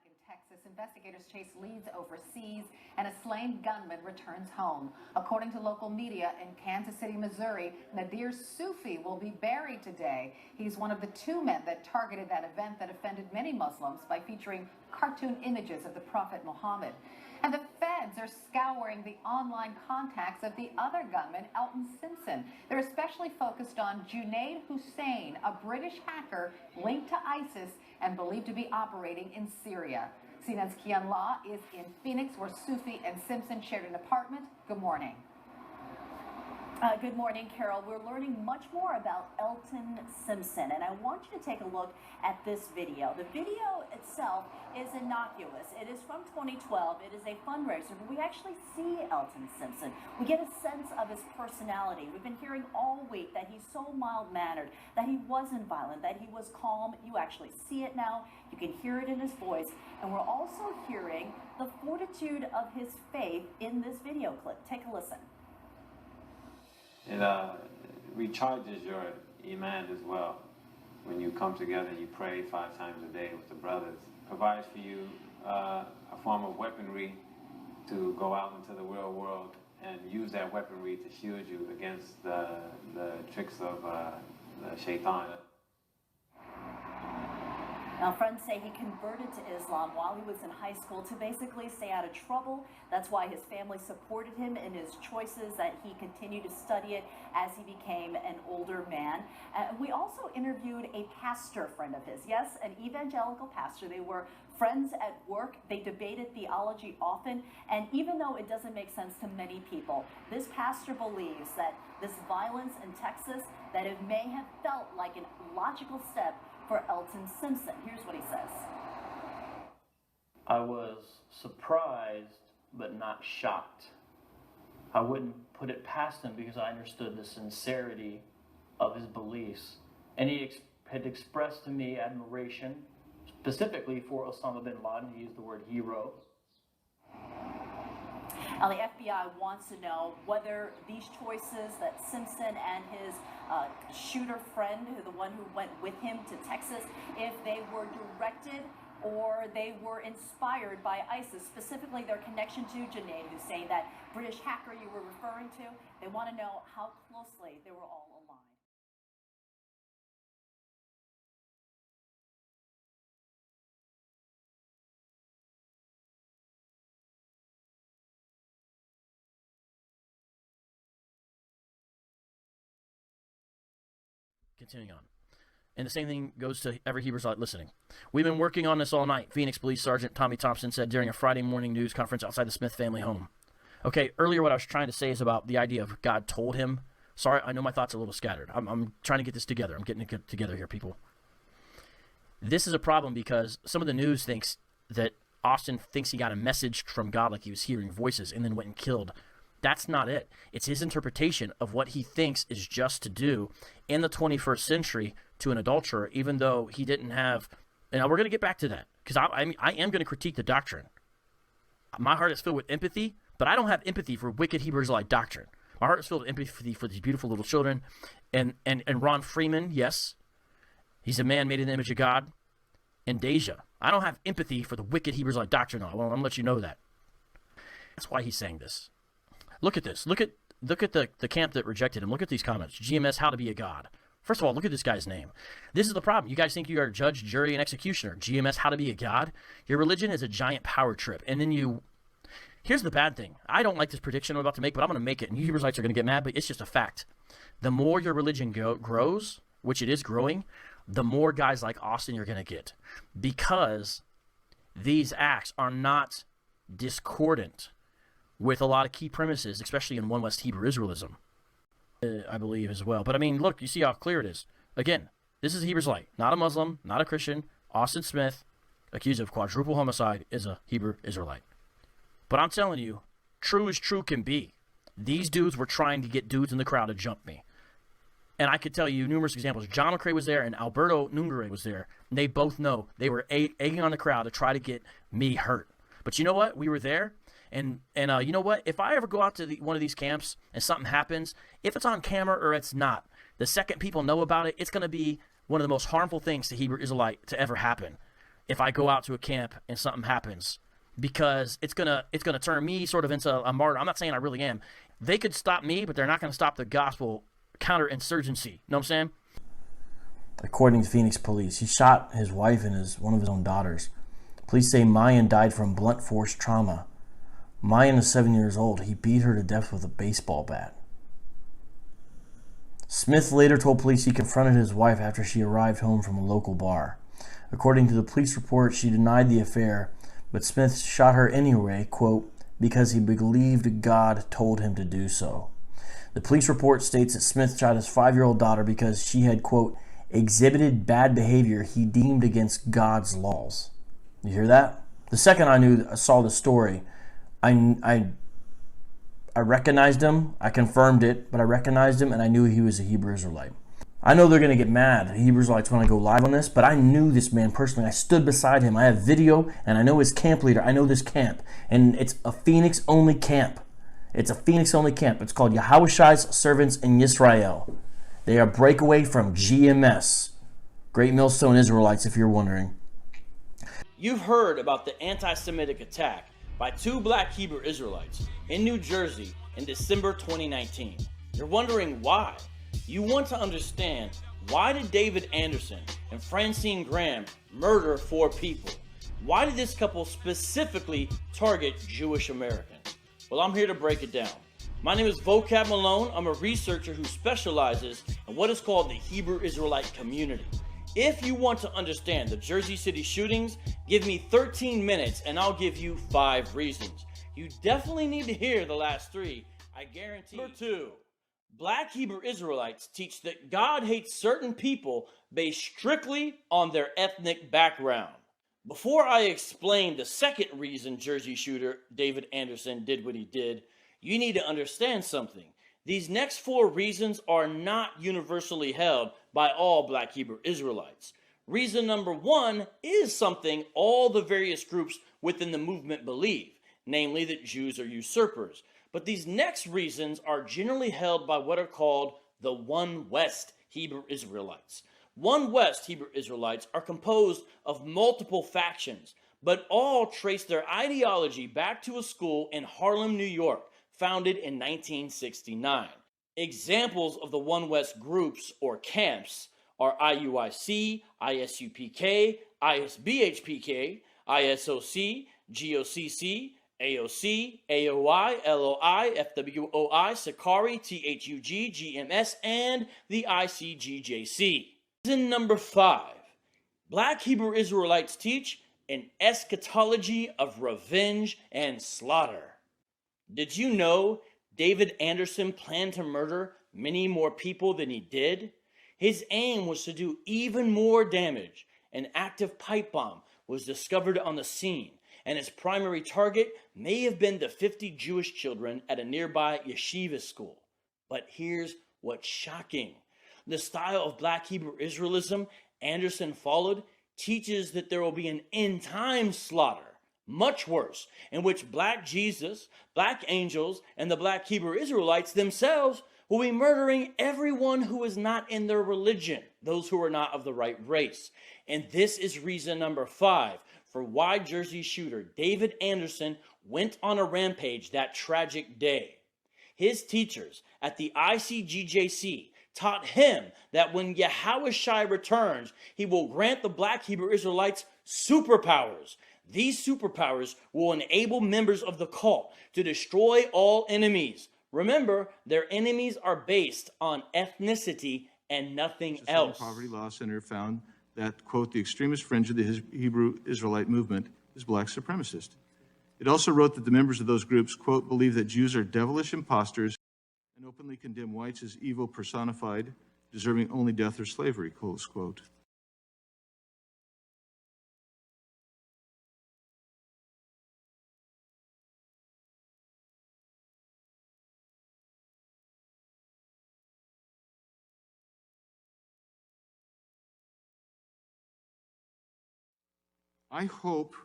In Texas, investigators chase leads overseas, and a slain gunman returns home. According to local media in Kansas City, Missouri, Nadir Sufi will be buried today. He's one of the two men that targeted that event that offended many Muslims by featuring cartoon images of the Prophet Muhammad. And the feds are scouring the online contacts of the other gunman, Elton Simpson. They're especially focused on Junaid Hussain, a British hacker linked to ISIS and believed to be operating in Syria. CNN's Kian Law is in Phoenix, where Sufi and Simpson shared an apartment. Good morning. Good morning, Carol. We're learning much more about Elton Simpson, and I want you to take a look at this video. The video itself is innocuous. It is from 2012. It is a fundraiser, but we actually see Elton Simpson. We get a sense of his personality. We've been hearing all week that he's so mild-mannered, that he wasn't violent, that he was calm. You actually see it now. You can hear it in his voice, and we're also hearing the fortitude of his faith in this video clip. Take a listen. It recharges your iman as well. When you come together and you pray 5 times a day with the brothers, provides for you a form of weaponry to go out into the real world and use that weaponry to shield you against the tricks of the shaitan. Now, friends say he converted to Islam while he was in high school to basically stay out of trouble. That's why his family supported him in his choices, that he continued to study it as he became an older man. We also interviewed a pastor friend of his, yes, an evangelical pastor. They were friends at work. They debated theology often, and even though it doesn't make sense to many people, this pastor believes that this violence in Texas, that it may have felt like a logical step for Elton Simpson. Here's what he says. I was surprised, but not shocked. I wouldn't put it past him because I understood the sincerity of his beliefs. And he had expressed to me admiration, specifically for Osama bin Laden. He used the word hero. Now, the FBI wants to know whether these choices that Simpson and his shooter friend, the one who went with him to Texas, if they were directed or they were inspired by ISIS, specifically their connection to Junaid Hussain, that British hacker you were referring to. They want to know how closely they were all aligned. Continuing on. And the same thing goes to every Hebrew Israelite listening. We've been working on this all night, Phoenix Police Sergeant Tommy Thompson said during a Friday morning news conference outside the Smith family home. Okay, earlier what I was trying to say is about the idea of God told him. Sorry, I know my thoughts are a little scattered. I'm trying to get this together. I'm getting it together here, people. This is a problem because some of the news thinks that Austin thinks he got a message from God, like he was hearing voices, and then went and killed. That's not it. It's his interpretation of what he thinks is just to do in the 21st century to an adulterer, even though he didn't have. And we're going to get back to that because I am going to critique the doctrine. My heart is filled with empathy, but I don't have empathy for wicked Hebrew Israelite doctrine. My heart is filled with empathy for these beautiful little children. And Ron Freeman, yes, he's a man made in the image of God. And Deja, I don't have empathy for the wicked Hebrew Israelite doctrine. I'm going to let you know that. That's why he's saying this. Look at this. Look at the camp that rejected him. Look at these comments. GMS, how to be a god. First of all, look at this guy's name. This is the problem. You guys think you are a judge, jury, and executioner. GMS, how to be a god. Your religion is a giant power trip. And then here's the bad thing. I don't like this prediction I'm about to make, but I'm going to make it. And you Hebrewites are going to get mad, but it's just a fact. The more your religion grows, which it is growing, the more guys like Austin you're going to get. Because these acts are not discordant with a lot of key premises, especially in One West Hebrew Israelism. I believe as well. But I mean, look, you see how clear it is. Again, this is a Hebrew Israelite, not a Muslim, not a Christian. Austin Smith, accused of quadruple homicide, is a Hebrew Israelite. But I'm telling you, true as true can be. These dudes were trying to get dudes in the crowd to jump me. And I could tell you numerous examples. John McCrae was there and Alberto Nungare was there. And they both know they were egging on the crowd to try to get me hurt. But you know what? We were there. And you know what? If I ever go out to one of these camps and something happens, if it's on camera or it's not, the second people know about it, it's going to be one of the most harmful things to Hebrew Israelite to ever happen. If I go out to a camp and something happens, because it's gonna turn me sort of into a martyr. I'm not saying I really am. They could stop me, but they're not going to stop the gospel counterinsurgency. You know what I'm saying? According to Phoenix police, he shot his wife and one of his own daughters. Police say Mayan died from blunt force trauma. Mayan is 7 years old. He beat her to death with a baseball bat. Smith later told police he confronted his wife after she arrived home from a local bar. According to the police report, she denied the affair, but Smith shot her anyway, quote, because he believed God told him to do so. The police report states that Smith shot his 5-year-old daughter because she had, quote, exhibited bad behavior he deemed against God's laws. You hear that? The second I saw the story, I recognized him. I confirmed it, but I recognized him and I knew he was a Hebrew Israelite. I know they're going to get mad, Hebrew Israelites, when I go live on this, but I knew this man personally. I stood beside him. I have video, and I know his camp leader. I know this camp, and it's a Phoenix-only camp. It's a Phoenix-only camp. It's called Yahushai's Servants in Yisrael. They are breakaway from GMS, Great Millstone Israelites, if you're wondering. You've heard about the anti-Semitic attack by 2 black Hebrew Israelites in New Jersey in December 2019. You're wondering why. You want to understand, why did David Anderson and Francine Graham murder 4 people? Why did this couple specifically target Jewish Americans? Well, I'm here to break it down. My name is Vocab Malone. I'm a researcher who specializes in what is called the Hebrew Israelite community. If you want to understand the Jersey City shootings, give me 13 minutes and I'll give you 5 reasons. You definitely need to hear the last 3, I guarantee. Number 2. Black Hebrew Israelites teach that God hates certain people based strictly on their ethnic background. Before I explain the second reason Jersey shooter David Anderson did what he did, you need to understand something. These next 4 reasons are not universally held by all black Hebrew Israelites. Reason number 1 is something all the various groups within the movement believe, namely that Jews are usurpers. But these next reasons are generally held by what are called the One West Hebrew Israelites. One West Hebrew Israelites are composed of multiple factions, but all trace their ideology back to a school in Harlem, New York, founded in 1969. Examples of the One West groups or camps are IUIC, ISUPK, ISBHPK, ISOC, GOCC, AOC, AOI, LOI, FWOI, Sakari, THUG, GMS, and the ICGJC. Reason number 5. Black Hebrew Israelites teach an eschatology of revenge and slaughter. Did you know David Anderson planned to murder many more people than he did? His aim was to do even more damage. An active pipe bomb was discovered on the scene, and its primary target may have been the 50 Jewish children at a nearby yeshiva school. But here's what's shocking. The style of black Hebrew Israelism Anderson followed teaches that there will be an end-time slaughter, much worse, in which black Jesus, black angels, and the black Hebrew Israelites themselves will be murdering everyone who is not in their religion, those who are not of the right race. And this is reason number 5 for why Jersey shooter David Anderson went on a rampage that tragic day. His teachers at the ICGJC taught him that when Yahushai returns, he will grant the black Hebrew Israelites superpowers. These superpowers will enable members of the cult to destroy all enemies. Remember, their enemies are based on ethnicity and nothing else. The Poverty Law Center found that, quote, the extremist fringe of the Hebrew Israelite movement is black supremacist. It also wrote that the members of those groups, quote, believe that Jews are devilish imposters and openly condemn whites as evil personified, deserving only death or slavery, close quote. I hope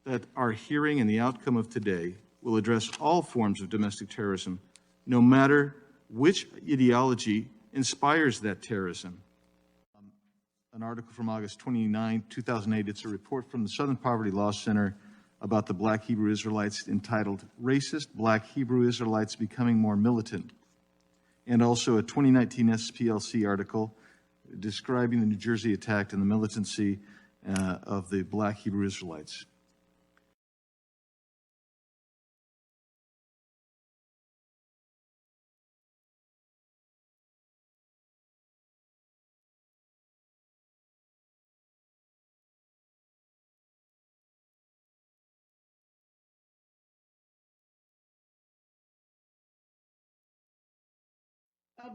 that our hearing and the outcome of today will address all forms of domestic terrorism, no matter which ideology inspires that terrorism. An article from August 29, 2008, it's a report from the Southern Poverty Law Center about the Black Hebrew Israelites entitled Racist Black Hebrew Israelites Becoming More Militant, and also a 2019 SPLC article describing the New Jersey attack and the militancy of the Black Hebrew Israelites.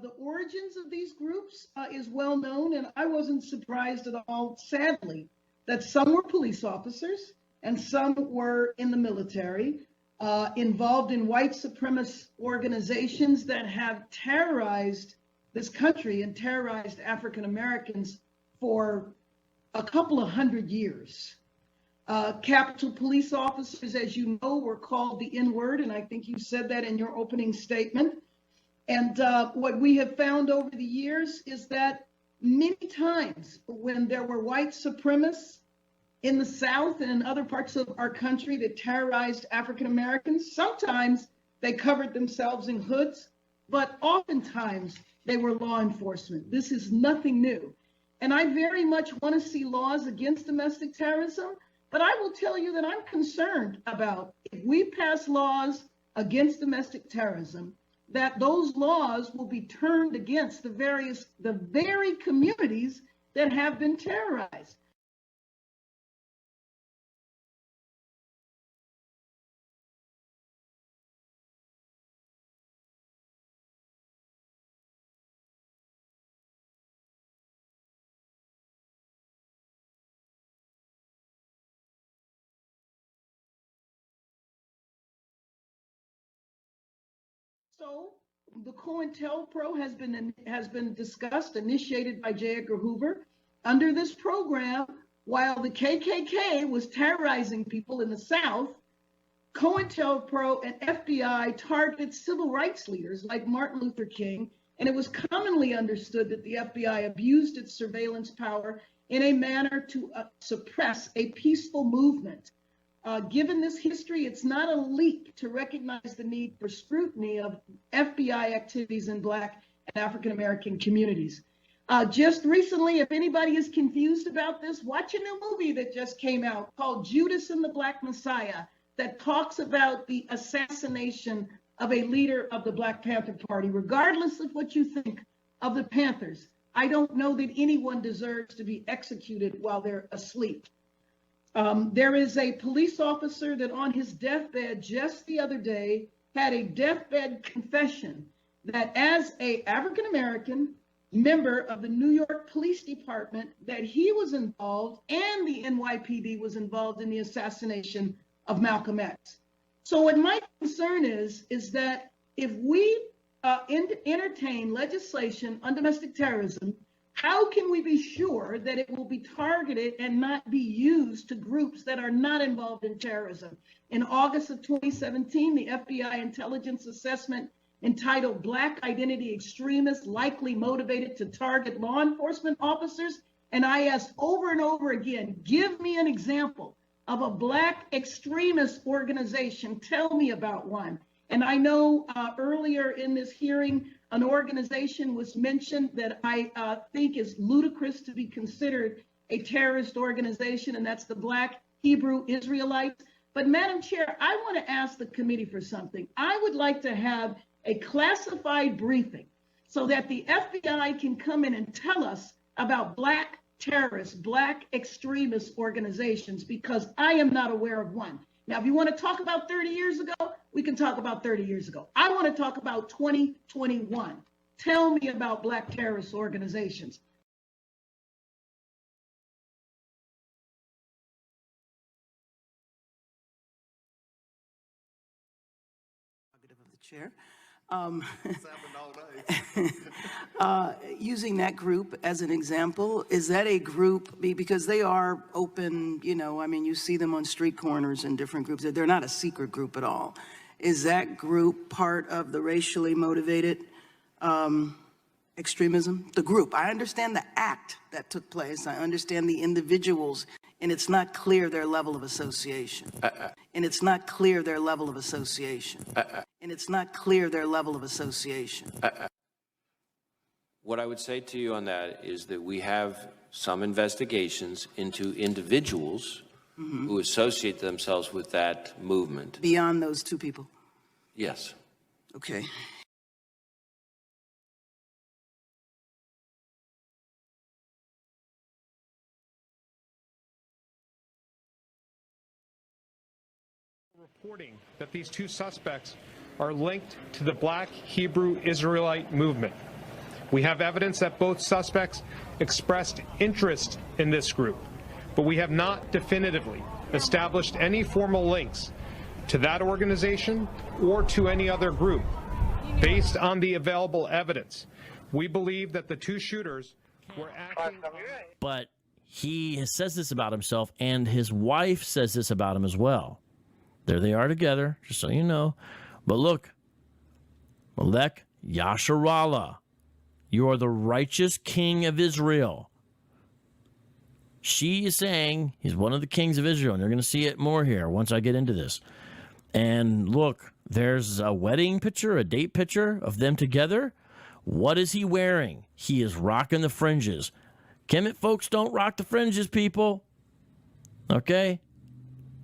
The origins of these groups is well known, and I wasn't surprised at all, sadly, that some were police officers and some were in the military, involved in white supremacist organizations that have terrorized this country and terrorized African Americans for a couple of hundred years. Capitol police officers, as you know, were called the N-word, and I think you said that in your opening statement. And what we have found over the years is that many times when there were white supremacists in the South and in other parts of our country that terrorized African Americans, sometimes they covered themselves in hoods, but oftentimes they were law enforcement. This is nothing new. And I very much want to see laws against domestic terrorism, but I will tell you that I'm concerned about if we pass laws against domestic terrorism, that those laws will be turned against the very communities that have been terrorized. So the COINTELPRO has been discussed, initiated by J. Edgar Hoover. Under this program, while the KKK was terrorizing people in the South, COINTELPRO and FBI targeted civil rights leaders like Martin Luther King, and it was commonly understood that the FBI abused its surveillance power in a manner to suppress a peaceful movement. Given this history, it's not a leap to recognize the need for scrutiny of FBI activities in Black and African American communities. Just recently, if anybody is confused about this, watch a new movie that just came out called Judas and the Black Messiah that talks about the assassination of a leader of the Black Panther Party. Regardless of what you think of the Panthers, I don't know that anyone deserves to be executed while they're asleep. There is a police officer that on his deathbed just the other day had a deathbed confession that as an African-American member of the New York Police Department, that he was involved and the NYPD was involved in the assassination of Malcolm X. So what my concern is that if we entertain legislation on domestic terrorism, how can we be sure that it will be targeted and not be used to groups that are not involved in terrorism? In August of 2017, the FBI intelligence assessment entitled Black Identity Extremists Likely Motivated to Target Law Enforcement Officers. And I asked over and over again, give me an example of a Black extremist organization. Tell me about one. And I know earlier in this hearing, an organization was mentioned that I think is ludicrous to be considered a terrorist organization, and that's the Black Hebrew Israelites. But Madam Chair, I want to ask the committee for something. I would like to have a classified briefing so that the FBI can come in and tell us about Black terrorists, Black extremist organizations, because I am not aware of one. Now, if you want to talk about 30 years ago, we can talk about 30 years ago. I want to talk about 2021. Tell me about Black terrorist organizations. Of the chair. Using that group as an example, is that a group, because they are open, you know, I mean, you see them on street corners in different groups. They're not a secret group at all. Is that group part of the racially motivated extremism? The group. I understand the act that took place. I understand the individuals, and it's not clear their level of association. And it's not clear their level of association. And it's not clear their level of association. What I would say to you on that is that we have some investigations into individuals who associate themselves with that movement. Beyond those two people? Yes. Okay. Reporting that these two suspects are linked to the Black Hebrew Israelite movement. We have evidence that both suspects expressed interest in this group, but we have not definitively established any formal links to that organization or to any other group. Based on the available evidence, we believe that the two shooters were acting... But he says this about himself, and his wife says this about him as well. There they are together, just so you know. But look, Melech Yasharallah, you are the righteous king of Israel. She is saying he's one of the kings of Israel, and you're going to see it more here once I get into this. And look, there's a wedding picture, a date picture of them together. What is he wearing? He is rocking the fringes. Kemet folks don't rock the fringes, people. Okay?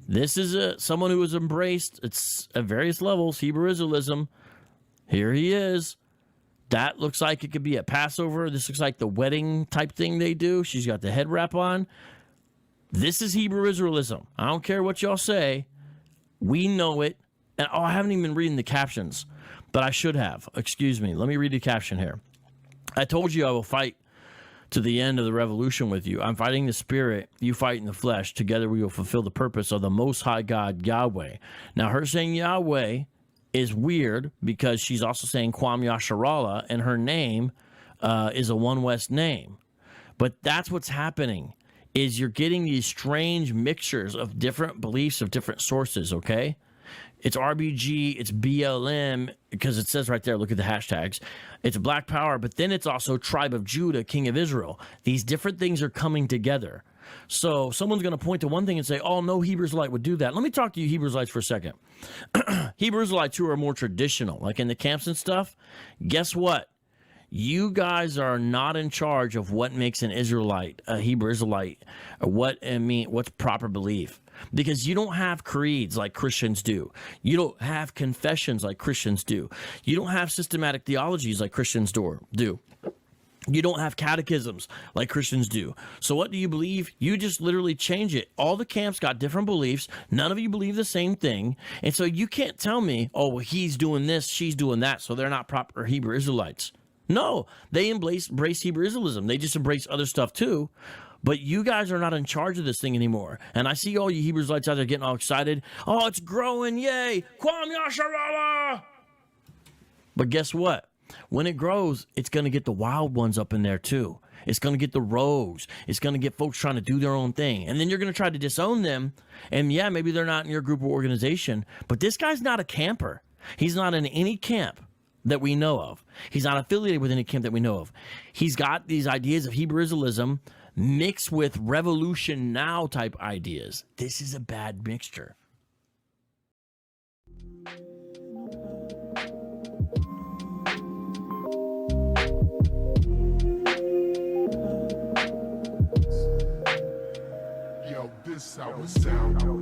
This is someone who has embraced, it's at various levels, Hebrew Israelism. Here he is. That looks like it could be a Passover. This looks like the wedding type thing they do. She's got the head wrap on. This is Hebrew Israelism. I don't care what y'all say. We know it. And I haven't even been reading the captions, but I should have. Excuse me. Let me read the caption here. I told you I will fight to the end of the revolution with you. I'm fighting the spirit, you fight in the flesh. Together we will fulfill the purpose of the Most High God, Yahweh. Now, her saying Yahweh is weird because she's also saying Kwam Yasharallah, and her name is a One West name. But that's what's happening, is you're getting these strange mixtures of different beliefs of different sources, okay? It's RBG, it's BLM, because it says right there, look at the hashtags. It's Black Power, but then it's also Tribe of Judah, King of Israel. These different things are coming together. So someone's going to point to one thing and say, oh, no Hebrew Israelite would do that. Let me talk to you Hebrew Israelites for a second. Hebrew Israelites who are more traditional, like in the camps and stuff, guess what? You guys are not in charge of what makes an Israelite, a Hebrew Israelite, or what's proper belief. Because you don't have creeds like Christians do. You don't have confessions like Christians do. You don't have systematic theologies like Christians do. You don't have catechisms like Christians do. So what do you believe? You just literally change it. All the camps got different beliefs. None of you believe the same thing. And so you can't tell me, oh, well, he's doing this, she's doing that, so they're not proper Hebrew Israelites. No, they embrace Hebrew Israelism. They just embrace other stuff too. But you guys are not in charge of this thing anymore. And I see all you Hebrew Israelites out there getting all excited. Oh, it's growing, yay! Kwam Yasharallah! But guess what? When it grows, it's going to get the wild ones up in there too. It's going to get the rogues. It's going to get folks trying to do their own thing. And then you're going to try to disown them. And yeah, maybe they're not in your group or organization. But this guy's not a camper. He's not in any camp that we know of. He's not affiliated with any camp that we know of. He's got these ideas of Hebrew Israelism mixed with revolution now type ideas. This is a bad mixture. Yo, this our sound.